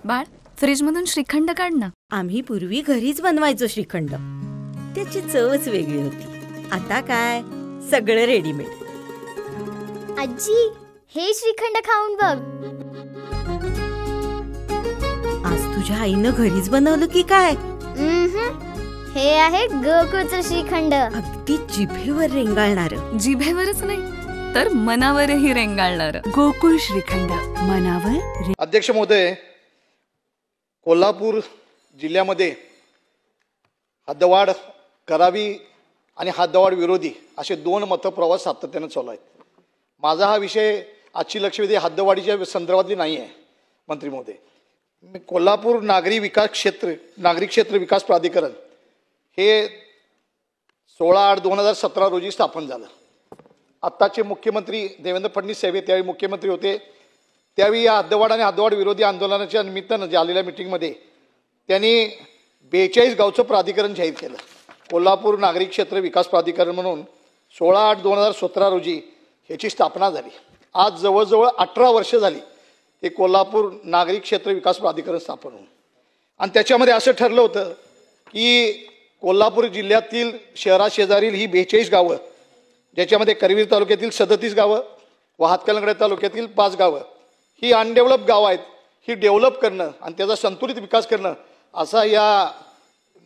बाळ, फ्रीजमधून श्रीखंड काढ ना. आम्ही पूर्वी घरीच बनवायचो श्रीखंड. त्याची चवच वेगळी होती. आता काय सगळं रेडीमेड. आजी, हे श्रीखंड खाऊन बघ. आज तुझ्या आईनं घरीच बनवलं की काय? हे आहे गोकुळचं श्रीखंड. अगदी जिभेवर रेंगाळणार. जिभेवरच नाही तर मनावरही रेंगाळणार. गोकुळ श्रीखंड, मनावर. अध्यक्ष महोदय, कोल्हापूर जिल्ह्यामध्ये हद्दवाढ करावी आणि हद्दवाढ विरोधी असे दोन मतप्रवास सातत्याने चालू आहेत. माझा हा विषय आजची लक्षवेधी हद्दवाढीच्या संदर्भातली नाही आहे. मंत्री महोदय, कोल्हापूर नागरी क्षेत्र विकास प्राधिकरण हे 16/8/2017 रोजी स्थापन झालं. आत्ताचे मुख्यमंत्री देवेंद्र फडणवीस साहेब त्यावेळी मुख्यमंत्री होते. त्यावेळी या हद्दवाढ आणि हद्दवाढ विरोधी आंदोलनाच्या निमित्तानं झालेल्या मिटिंगमध्ये त्यांनी 42 गावचं प्राधिकरण जाहीर केलं. कोल्हापूर नागरी क्षेत्र विकास प्राधिकरण म्हणून 16/8/2017 रोजी ह्याची स्थापना झाली. आज जवळजवळ 18 वर्ष झाली ते कोल्हापूर नागरी क्षेत्र विकास प्राधिकरण स्थापन होऊन. आणि त्याच्यामध्ये असं ठरलं होतं की कोल्हापूर जिल्ह्यातील शहराशेजारील ही 42 गावं, ज्याच्यामध्ये करवीर तालुक्यातील 37 गावं व हातकणंगले तालुक्यातील 5 गावं ही अनडेव्हलप गावं आहेत, ही डेव्हलप करणं आणि त्याचा संतुलित विकास करणं असा या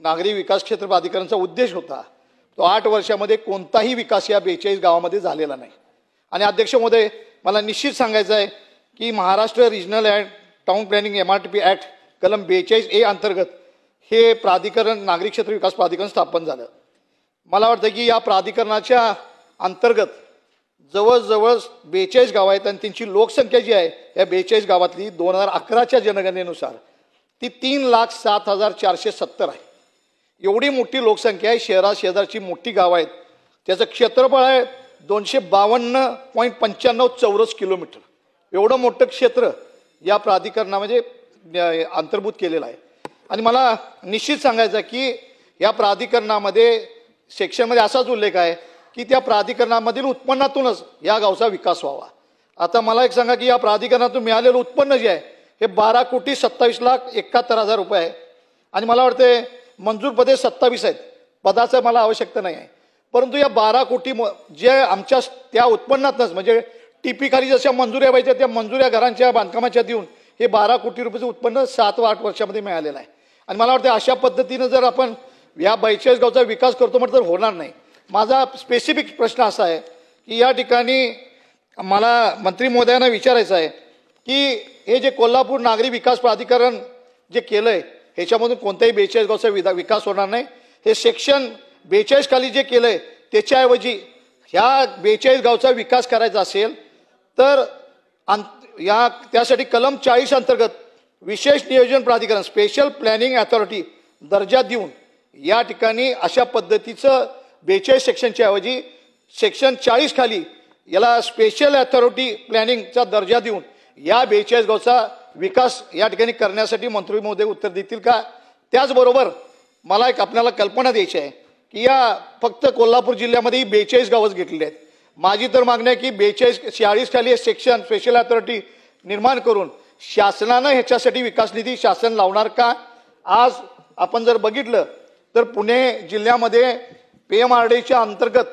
नागरी विकास क्षेत्र प्राधिकरणचा उद्देश होता. तो 8 वर्षामध्ये कोणताही विकास या 42 गावामध्ये झालेला नाही. आणि अध्यक्ष महोदय, मला निश्चित सांगायचं आहे की Maharashtra regional and town planning MRTP act कलम 42A अंतर्गत हे प्राधिकरण नागरी क्षेत्र विकास प्राधिकरण स्थापन झालं. मला वाटतं की या प्राधिकरणाच्या अंतर्गत जवळजवळ 42 गावं आहेत आणि त्यांची लोकसंख्या जी आहे या 42 गावातली 2011च्या जनगणनेनुसार ती 3,07,470 आहे. एवढी मोठी लोकसंख्या आहे. शहराशेजारची मोठी गावं आहेत. त्याचं क्षेत्रफळ आहे 252.95 चौरस किलोमीटर. एवढं मोठं क्षेत्र या प्राधिकरणामध्ये अंतर्भूत केलेलं आहे. आणि मला निश्चित सांगायचं आहे की या प्राधिकरणामध्ये सेक्शनमध्ये असाच उल्लेख आहे की त्या प्राधिकरणामधील उत्पन्नातूनच या गावचा विकास व्हावा. आता मला एक सांगा की या प्राधिकरणातून मिळालेलं उत्पन्न जे आहे हे 12,27,71,000 रुपये आहे. आणि मला वाटते मंजूर पदे 27 आहेत. पदाचं मला आवश्यकता नाही आहे. परंतु या 12 कोटी जे आमच्या त्या उत्पन्नातच म्हणजे TP खाली जशा मंजुऱ्या पाहिजे त्या मंजुऱ्या घरांच्या बांधकामाच्या देऊन हे 12 कोटी रुपयाचं उत्पन्न 7 व 8 वर्षामध्ये मिळालेलं आहे. आणि मला वाटतं अशा पद्धतीनं जर आपण या 42 गावचा विकास करतो म्हटलं तर होणार नाही. माझा स्पेसिफिक प्रश्न असा आहे की या ठिकाणी मला मंत्री महोदयांना विचारायचं आहे की हे जे कोल्हापूर नागरी विकास प्राधिकरण जे केलं आहे ह्याच्यामधून कोणत्याही 42 गावचा विकास होणार नाही. हे सेक्शन 42 खाली जे केलं आहे त्याच्याऐवजी ह्या 42 गावचा विकास करायचा असेल तर त्यासाठी कलम 40 अंतर्गत विशेष नियोजन प्राधिकरण स्पेशल प्लॅनिंग अथॉरिटी दर्जा देऊन या ठिकाणी अशा पद्धतीचं 42 सेक्शनच्या ऐवजी सेक्शन 40 खाली याला स्पेशल अथॉरिटी प्लॅनिंगचा दर्जा देऊन या 42 गावचा विकास या ठिकाणी करण्यासाठी मंत्री महोदय उत्तर देतील का? त्याचबरोबर मला एक आपल्याला कल्पना द्यायची आहे की या फक्त कोल्हापूर जिल्ह्यामध्ये 42 गावच घेतलेली आहेत. माझी तर मागणी आहे की 42-46 खाली सेक्शन स्पेशल अथॉरिटी निर्माण करून शासनानं ह्याच्यासाठी विकास निधी शासन लावणार का? आज आपण जर बघितलं तर पुणे जिल्ह्यामध्ये PMRDच्या अंतर्गत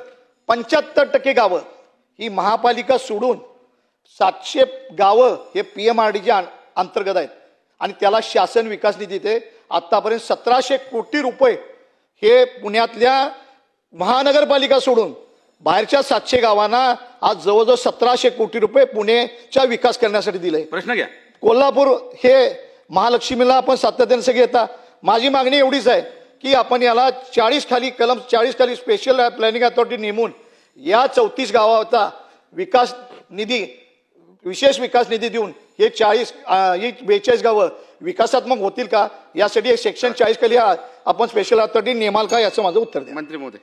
75% गावं ही महापालिका सोडून 700 गावं हे PMRDच्या अंतर्गत आहेत आणि त्याला शासन विकास निधी देते. आत्तापर्यंत 1700 कोटी रुपये हे पुण्यातल्या महानगरपालिका सोडून बाहेरच्या 700 गावांना आज जवळजवळ 1700 कोटी रुपये पुणेचा विकास करण्यासाठी दिले. प्रश्न घ्या. कोल्हापूर हे महालक्ष्मीला आपण सातत्याने सगळे येता. माझी मागणी एवढीच आहे की आपण याला 40 खाली कलम 40 खाली स्पेशल प्लॅनिंग अथॉरिटी नेमून या 34 गावाचा विकास निधी विशेष विकास निधी देऊन हे 42 गावं विकासात्मक होतील का यासाठी सेक्शन 40 खाली आपण स्पेशल अथॉरिटी नेमाल का याचं माझं उत्तर द्या. मंत्री महोदय.